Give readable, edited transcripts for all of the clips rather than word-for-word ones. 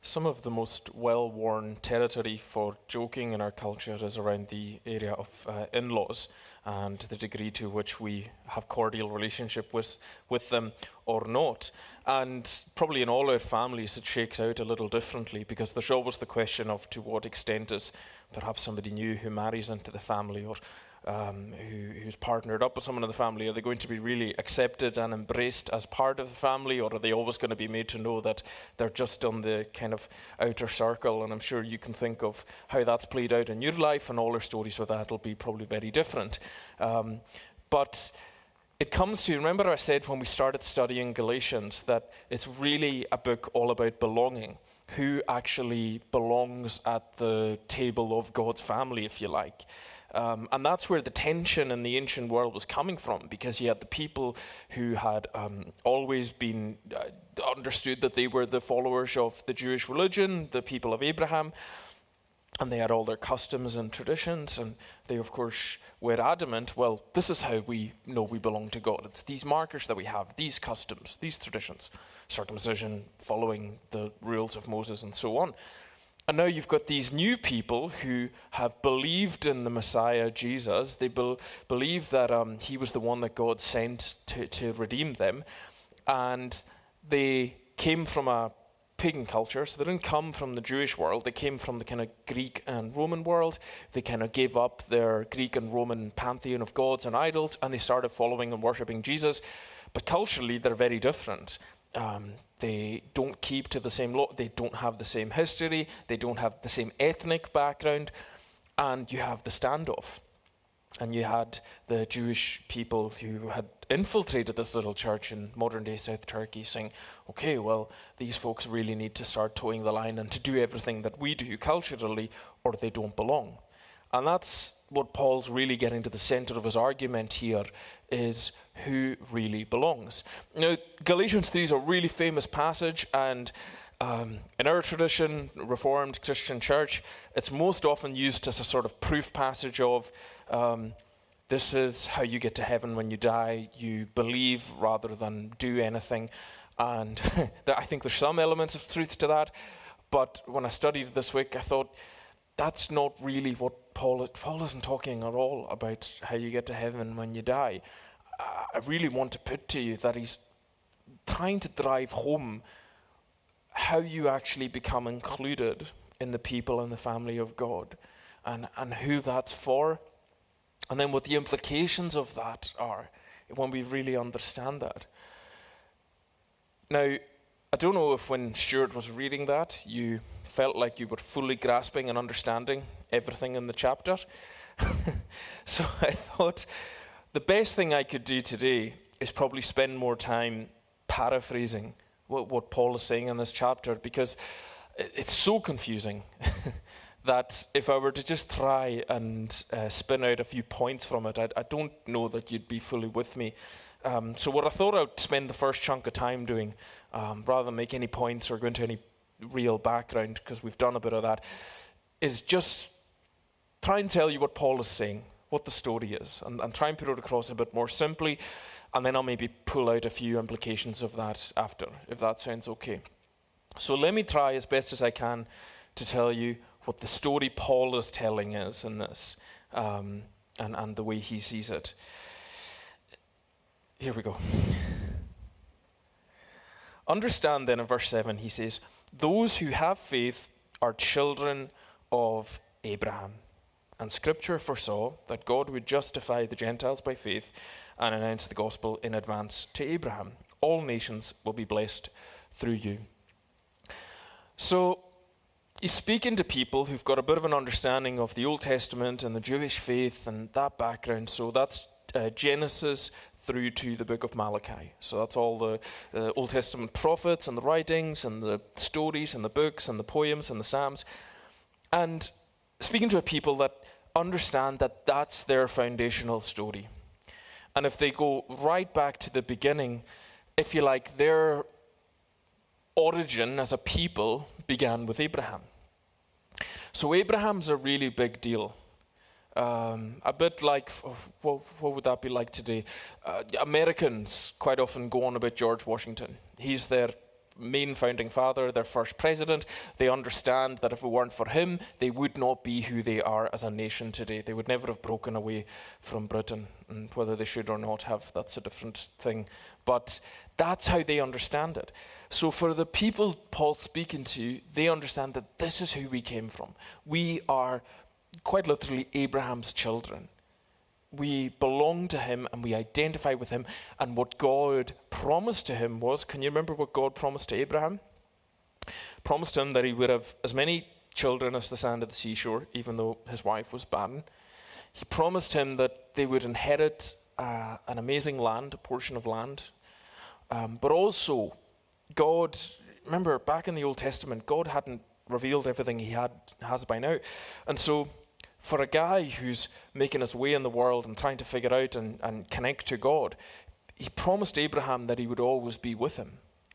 Some of the most well-worn territory for joking in our culture is around the area of in-laws and the degree to which we have cordial relationship with them or not. And probably in all our families it shakes out a little differently, because there's always the question of to what extent is perhaps somebody new who marries into the family or who's partnered up with someone in the family, are they going to be really accepted and embraced as part of the family, or are they always going to be made to know that they're just on the kind of outer circle? And I'm sure you can think of how that's played out in your life, and all our stories with that will be probably very different. But it comes to, remember I said when we started studying Galatians that it's really a book all about belonging. Who actually belongs at the table of God's family, if you like. And that's where the tension in the ancient world was coming from, because you had the people who had always been understood that they were the followers of the Jewish religion, the people of Abraham, and they had all their customs and traditions, and they of course were adamant, well, this is how we know we belong to God. It's these markers that we have, these customs, these traditions, circumcision, following the rules of Moses and so on. And now you've got these new people who have believed in the Messiah, Jesus. They believe that he was the one that God sent to redeem them. And they came from a pagan culture, so they didn't come from the Jewish world. They came from the kind of Greek and Roman world. They kind of gave up their Greek and Roman pantheon of gods and idols, and they started following and worshipping Jesus. But culturally, they're very different. They don't keep to the same law. They don't have the same history. They don't have the same ethnic background. And you have the standoff. And you had the Jewish people who had infiltrated this little church in modern-day South Turkey saying, okay, well, these folks really need to start towing the line and to do everything that we do culturally, or they don't belong. And that's what Paul's really getting to the center of his argument here, is who really belongs. Now, Galatians 3 is a really famous passage, and in our tradition, Reformed Christian Church, it's most often used as a sort of proof passage of this is how you get to heaven when you die. You believe rather than do anything. And I think there's some elements of truth to that. But when I studied it this week, I thought, that's not really what Paul isn't talking at all about how you get to heaven when you die. I really want to put to you that he's trying to drive home how you actually become included in the people and the family of God, and who that's for, and then what the implications of that are when we really understand that. Now, I don't know if when Stuart was reading that, you felt like you were fully grasping and understanding everything in the chapter. So I thought the best thing I could do today is probably spend more time paraphrasing what Paul is saying in this chapter, because it's so confusing that if I were to just try and spin out a few points from it, I don't know that you'd be fully with me. So what I thought I'd spend the first chunk of time doing, rather than make any points or go into any real background, because we've done a bit of that, is just try and tell you what Paul is saying, what the story is, and try and put it across a bit more simply, and then I'll maybe pull out a few implications of that after, if that sounds okay. So let me try as best as I can to tell you what the story Paul is telling is in this, and the way he sees it. Here we go. Understand then in verse 7, he says, those who have faith are children of Abraham. And Scripture foresaw that God would justify the Gentiles by faith and announce the gospel in advance to Abraham. All nations will be blessed through you. So he's speaking to people who've got a bit of an understanding of the Old Testament and the Jewish faith and that background. So that's Genesis through to the book of Malachi. So that's all the Old Testament prophets and the writings and the stories and the books and the poems and the Psalms. And speaking to a people that understand that that's their foundational story. And if they go right back to the beginning, if you like, their origin as a people began with Abraham. So Abraham's a really big deal. A bit like, what would that be like today? Americans quite often go on about George Washington. He's their main founding father, their first president. They understand that if it weren't for him, they would not be who they are as a nation today. They would never have broken away from Britain, and whether they should or not have, that's a different thing. But that's how they understand it. So for the people Paul's speaking to, they understand that this is who we came from. We are quite literally Abraham's children. We belong to him and we identify with him. And what God promised to him was, can you remember what God promised to Abraham? Promised him that he would have as many children as the sand of the seashore, even though his wife was barren. He promised him that they would inherit an amazing land, a portion of land. But also, God, remember back in the Old Testament, God hadn't revealed everything he has by now. And so, for a guy who's making his way in the world and trying to figure out and connect to God, he promised Abraham that he would always be with him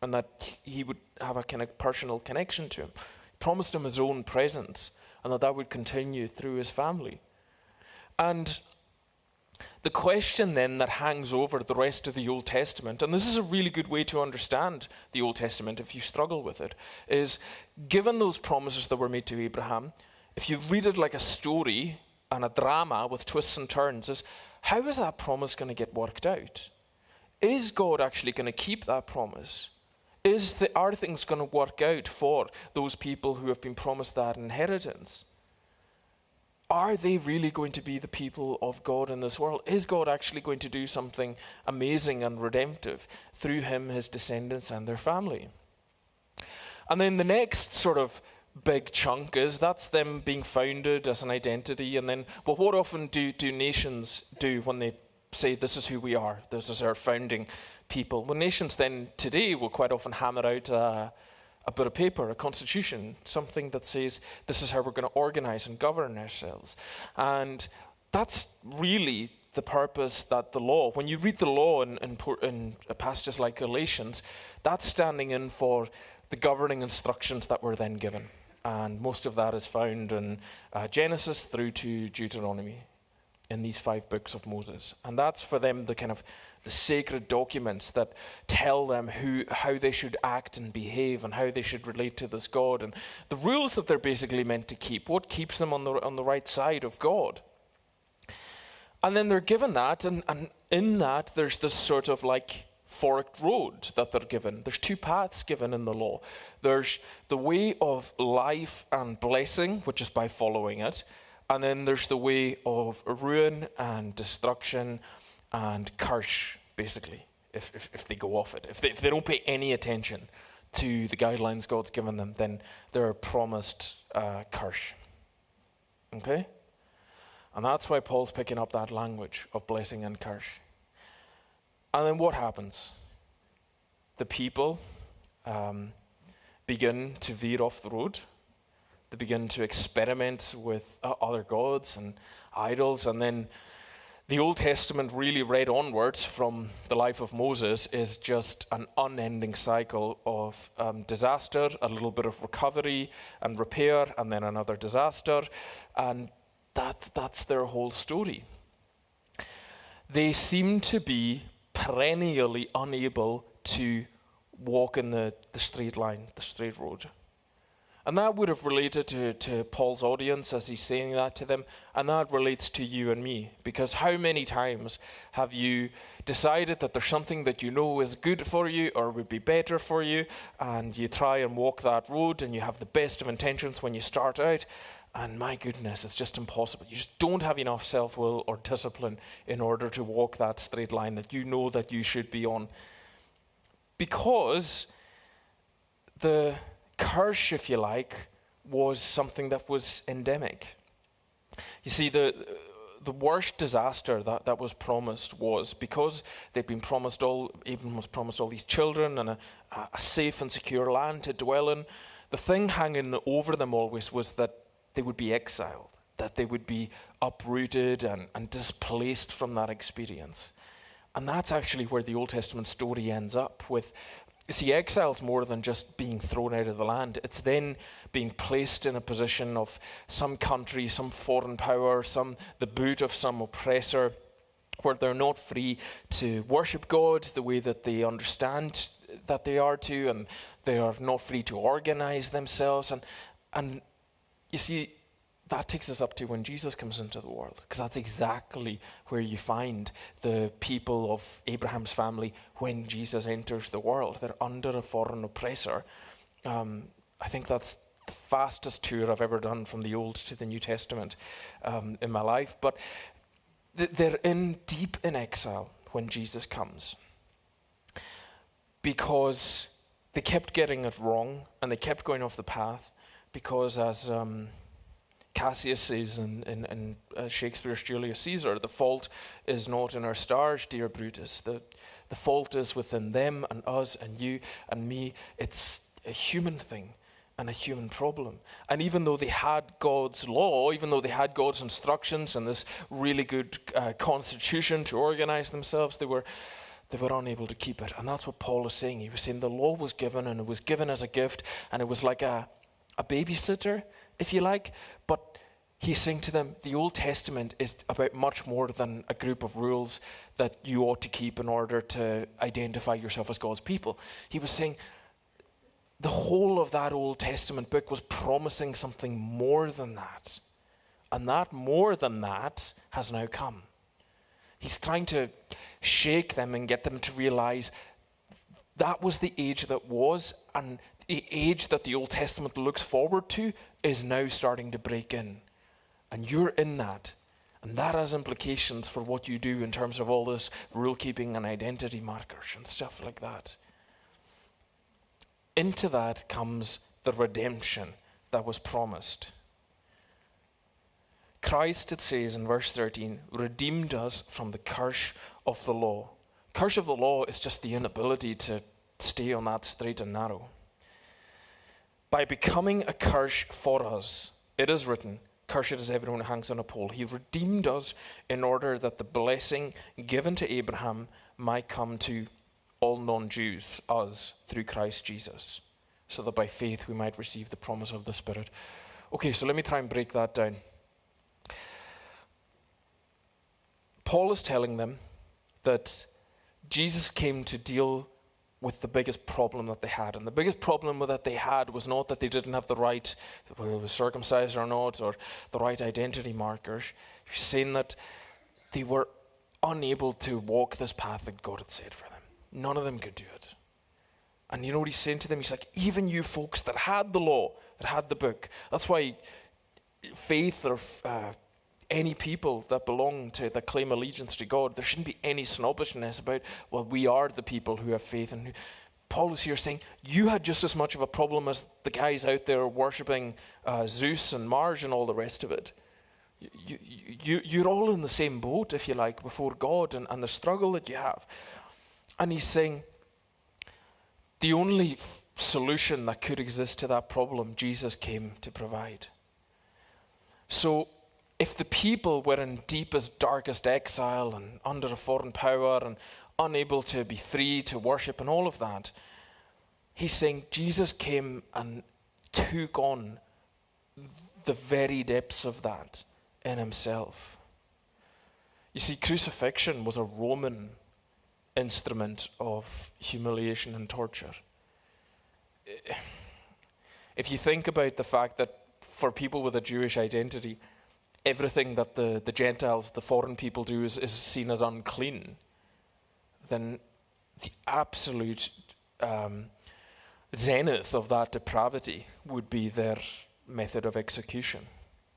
and that he would have a kind of personal connection to him. He promised him his own presence and that would continue through his family. And the question then that hangs over the rest of the Old Testament, and this is a really good way to understand the Old Testament if you struggle with it, is given those promises that were made to Abraham, if you read it like a story and a drama with twists and turns, is how is that promise going to get worked out? Is God actually going to keep that promise? Are things going to work out for those people who have been promised that inheritance? Are they really going to be the people of God in this world? Is God actually going to do something amazing and redemptive through him, his descendants, and their family? And then the next sort of big chunk is that's them being founded as an identity. And then, well, what often do nations do when they say this is who we are, this is our founding people? Well, nations then today will quite often hammer out a bit of paper, a constitution, something that says this is how we're going to organize and govern ourselves. And that's really the purpose that the law, when you read the law in passages like Galatians, that's standing in for the governing instructions that were then given. And most of that is found in Genesis through to Deuteronomy, in these 5 books of Moses. And that's for them the kind of the sacred documents that tell them how they should act and behave and how they should relate to this God, and the rules that they're basically meant to keep, what keeps them on the right side of God. And then they're given that, and in that there's this sort of like forked road that they're given. There's 2 paths given in the law. There's the way of life and blessing, which is by following it. And then there's the way of ruin and destruction and curse, basically, if they go off it. If they don't pay any attention to the guidelines God's given them, then they're promised curse. Okay? And that's why Paul's picking up that language of blessing and curse. And then what happens? The people begin to veer off the road. They begin to experiment with other gods and idols. And then the Old Testament, really read onwards from the life of Moses, is just an unending cycle of disaster, a little bit of recovery and repair, and then another disaster. And that's their whole story. They seem to be perennially unable to walk in the straight line, the straight road. And that would have related to Paul's audience as he's saying that to them, and that relates to you and me, because how many times have you decided that there's something that you know is good for you or would be better for you, and you try and walk that road, and you have the best of intentions when you start out, and my goodness, it's just impossible. You just don't have enough self-will or discipline in order to walk that straight line that you know that you should be on. Because the curse, if you like, was something that was endemic. You see, the worst disaster that was promised was because they'd been promised Abram was promised all these children and a safe and secure land to dwell in. The thing hanging over them always was that they would be exiled, that they would be uprooted and displaced from that experience. And that's actually where the Old Testament story ends up with. You see, exile's more than just being thrown out of the land. It's then being placed in a position of some country, some foreign power, the boot of some oppressor, where they're not free to worship God the way that they understand that they are to, and they are not free to organize themselves. And you see, that takes us up to when Jesus comes into the world, because that's exactly where you find the people of Abraham's family when Jesus enters the world. They're under a foreign oppressor. I think that's the fastest tour I've ever done from the Old to the New Testament in my life. But they're deep in exile when Jesus comes, because they kept getting it wrong and they kept going off the path, because as Cassius says in Shakespeare's Julius Caesar, the fault is not in our stars, dear Brutus. The fault is within them and us and you and me. It's a human thing and a human problem. And even though they had God's law, even though they had God's instructions and this really good constitution to organize themselves, they were unable to keep it. And that's what Paul is saying. He was saying the law was given, and it was given as a gift, and it was like a babysitter, if you like. But he's saying to them, the Old Testament is about much more than a group of rules that you ought to keep in order to identify yourself as God's people. He was saying the whole of that Old Testament book was promising something more than that. And that more than that has now come. He's trying to shake them and get them to realize that was the age that was, and the age that the Old Testament looks forward to is now starting to break in. And you're in that. And that has implications for what you do in terms of all this rule keeping and identity markers and stuff like that. Into that comes the redemption that was promised. Christ, it says in verse 13, redeemed us from the curse of the law. Curse of the law is just the inability to stay on that straight and narrow. By becoming a curse for us, it is written, cursed is everyone who hangs on a pole. He redeemed us in order that the blessing given to Abraham might come to all non-Jews, us, through Christ Jesus, so that by faith we might receive the promise of the Spirit. Okay, so let me try and break that down. Paul is telling them that Jesus came to deal with the biggest problem that they had. And the biggest problem that they had was not that they didn't have the right, whether it was circumcised or not, or the right identity markers. He's saying that they were unable to walk this path that God had set for them. None of them could do it. And you know what he's saying to them? He's like, even you folks that had the law, that had the book. That's why faith or any people that claim allegiance to God, there shouldn't be any snobbishness about, well, we are the people who have faith. And Paul is here saying, you had just as much of a problem as the guys out there worshipping Zeus and Mars and all the rest of it. You're all in the same boat, if you like, before God and the struggle that you have. And he's saying, the only solution that could exist to that problem, Jesus came to provide. So if the people were in deepest, darkest exile and under a foreign power and unable to be free to worship and all of that, he's saying Jesus came and took on the very depths of that in himself. You see, crucifixion was a Roman instrument of humiliation and torture. If you think about the fact that for people with a Jewish identity, everything that the Gentiles, the foreign people do is seen as unclean, then the absolute zenith of that depravity would be their method of execution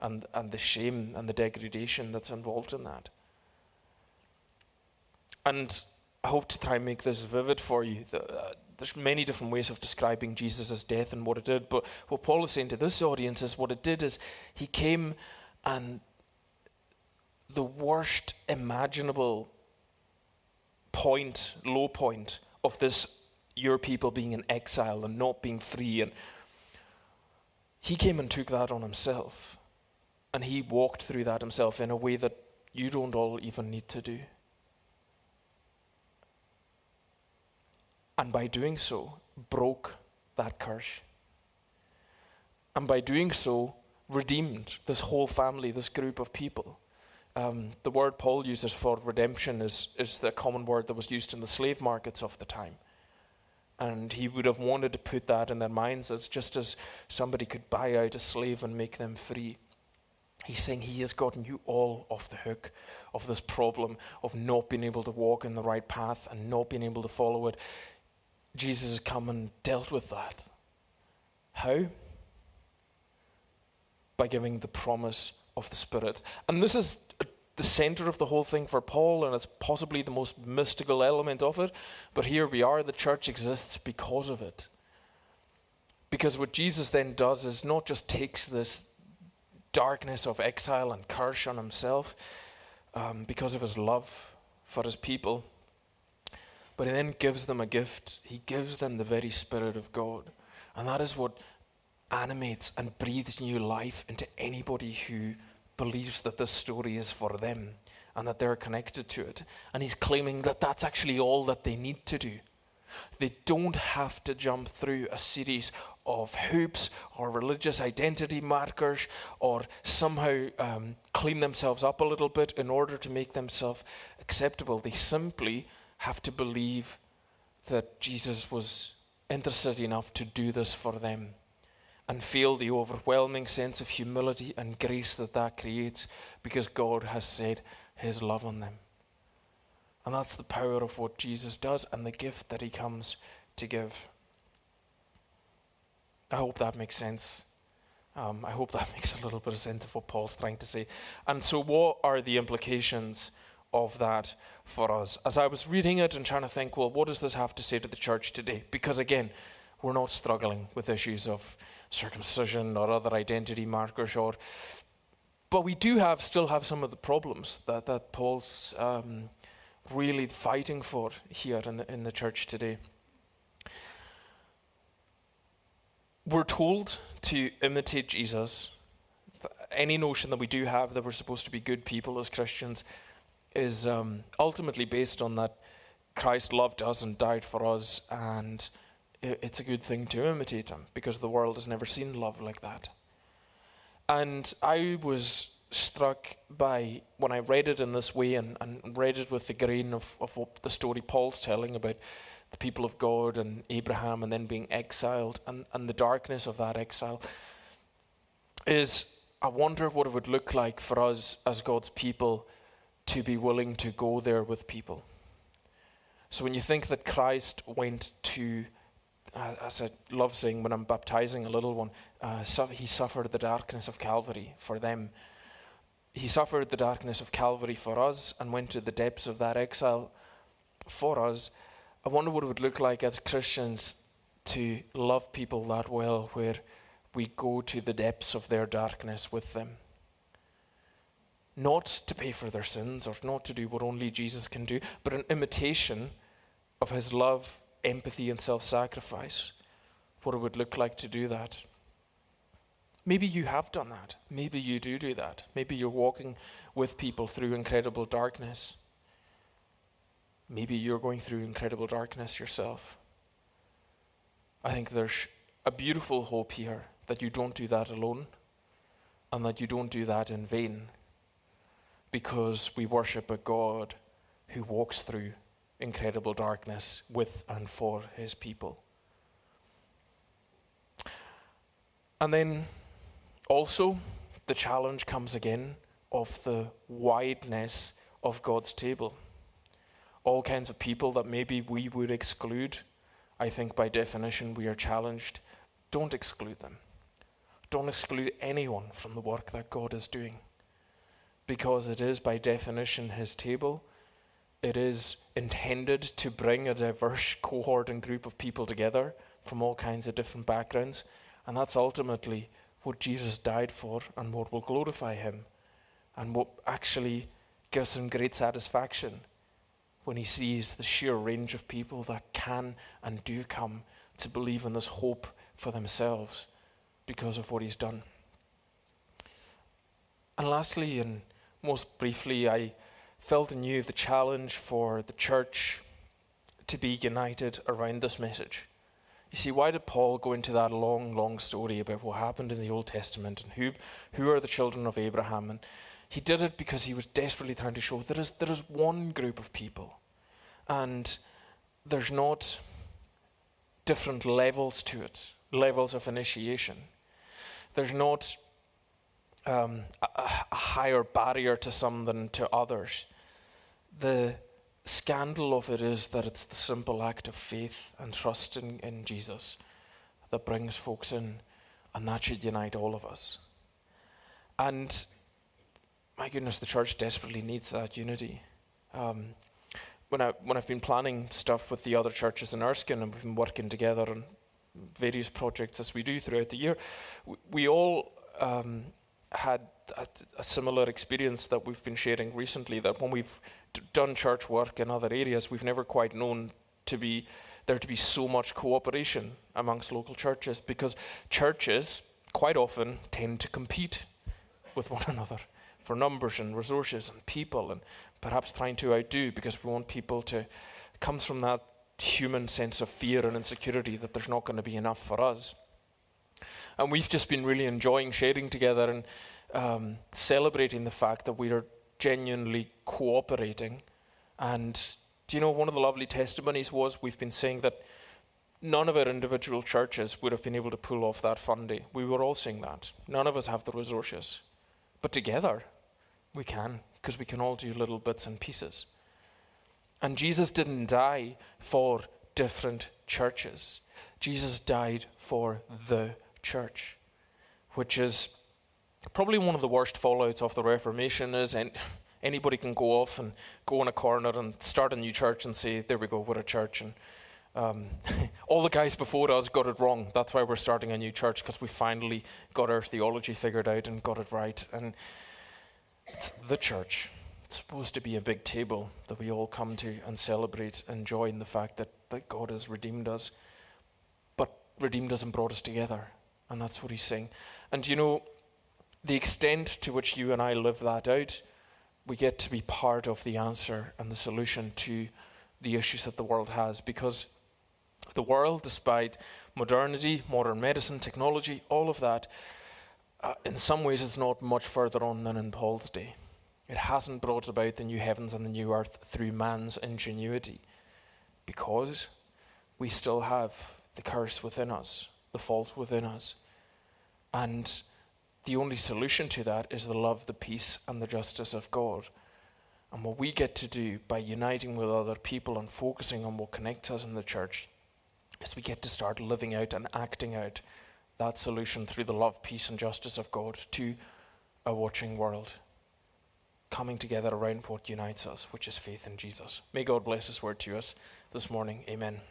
and the shame and the degradation that's involved in that. And I hope to try and make this vivid for you. There's many different ways of describing Jesus' death and what it did, but what Paul is saying to this audience is what it did is he came, and the worst imaginable low point of this, your people being in exile and not being free, and he came and took that on himself, and he walked through that himself in a way that you don't all even need to do. And by doing so, broke that curse. And by doing so, redeemed this whole family, this group of people. The word Paul uses for redemption is the common word that was used in the slave markets of the time. And he would have wanted to put that in their minds as just as somebody could buy out a slave and make them free. He's saying he has gotten you all off the hook of this problem of not being able to walk in the right path and not being able to follow it. Jesus has come and dealt with that. How? By giving the promise of the Spirit. And this is the center of the whole thing for Paul, and it's possibly the most mystical element of it. But here we are, the church exists because of it. Because what Jesus then does is not just takes this darkness of exile and curse on himself because of his love for his people, but he then gives them a gift. He gives them the very Spirit of God. And that is what animates and breathes new life into anybody who believes that this story is for them and that they're connected to it. And he's claiming that that's actually all that they need to do. They don't have to jump through a series of hoops or religious identity markers or somehow clean themselves up a little bit in order to make themselves acceptable. They simply have to believe that Jesus was interested enough to do this for them and feel the overwhelming sense of humility and grace that that creates because God has set his love on them. And that's the power of what Jesus does and the gift that he comes to give. I hope that makes sense. I hope that makes a little bit of sense of what Paul's trying to say. And so what are the implications of that for us? As I was reading it and trying to think, well, what does this have to say to the church today? Because again, we're not struggling with issues of circumcision or other identity markers, but we do still have some of the problems that Paul's really fighting for here in the church today. We're told to imitate Jesus. Any notion that we do have that we're supposed to be good people as Christians is ultimately based on that Christ loved us and died for us, and it's a good thing to imitate him because the world has never seen love like that. And I was struck by, when I read it in this way and read it with the grain of what the story Paul's telling about the people of God and Abraham and then being exiled and the darkness of that exile, is I wonder what it would look like for us as God's people to be willing to go there with people. So when you think that Christ went to, as I love saying when I'm baptizing a little one, he suffered the darkness of Calvary for them. He suffered the darkness of Calvary for us and went to the depths of that exile for us. I wonder what it would look like as Christians to love people that well, where we go to the depths of their darkness with them. Not to pay for their sins or not to do what only Jesus can do, but an imitation of his love, empathy, and self-sacrifice. What it would look like to do that. Maybe you have done that. Maybe you do that. Maybe you're walking with people through incredible darkness. Maybe you're going through incredible darkness yourself. I think there's a beautiful hope here that you don't do that alone and that you don't do that in vain, because we worship a God who walks through incredible darkness with and for his people. And then also the challenge comes again of the wideness of God's table. All kinds of people that maybe we would exclude. I think by definition we are challenged. Don't exclude them. Don't exclude anyone from the work that God is doing. Because it is by definition his table. It is intended to bring a diverse cohort and group of people together from all kinds of different backgrounds. And that's ultimately what Jesus died for and what will glorify him. And what actually gives him great satisfaction when he sees the sheer range of people that can and do come to believe in this hope for themselves because of what he's done. And lastly, and most briefly, I felt anew the challenge for the church to be united around this message. You see, why did Paul go into that long, long story about what happened in the Old Testament and who are the children of Abraham? And he did it because he was desperately trying to show there is one group of people, and there's not different levels to it, levels of initiation. There's not a higher barrier to some than to others. The scandal of it is that it's the simple act of faith and trust in Jesus that brings folks in, and that should unite all of us. And my goodness, the church desperately needs that unity. When I've been planning stuff with the other churches in Erskine, and we've been working together on various projects as we do throughout the year, we all had a similar experience that we've been sharing recently, that when we've done church work in other areas, we've never quite known there to be so much cooperation amongst local churches, because churches quite often tend to compete with one another for numbers and resources and people, and perhaps trying to outdo, because we want people to, it comes from that human sense of fear and insecurity that there's not going to be enough for us. And we've just been really enjoying sharing together and celebrating the fact that we are genuinely cooperating. And do you know, one of the lovely testimonies was, we've been saying that none of our individual churches would have been able to pull off that fun day. We were all saying that. None of us have the resources. But together, we can, because we can all do little bits and pieces. And Jesus didn't die for different churches. Jesus died for the church, which is probably one of the worst fallouts of the Reformation. Is anybody can go off and go in a corner and start a new church and say, there we go, we're a church. And all the guys before us got it wrong. That's why we're starting a new church, because we finally got our theology figured out and got it right. And it's the church. It's supposed to be a big table that we all come to and celebrate and joy in the fact that God has redeemed us, but redeemed us and brought us together. And that's what he's saying. And you know, the extent to which you and I live that out, we get to be part of the answer and the solution to the issues that the world has. Because the world, despite modernity, modern medicine, technology, all of that, in some ways it's not much further on than in Paul's day. It hasn't brought about the new heavens and the new earth through man's ingenuity, because we still have the curse within us, the fault within us. And the only solution to that is the love, the peace, and the justice of God. And what we get to do by uniting with other people and focusing on what connects us in the church is we get to start living out and acting out that solution through the love, peace, and justice of God to a watching world, coming together around what unites us, which is faith in Jesus. May God bless his word to us this morning. Amen.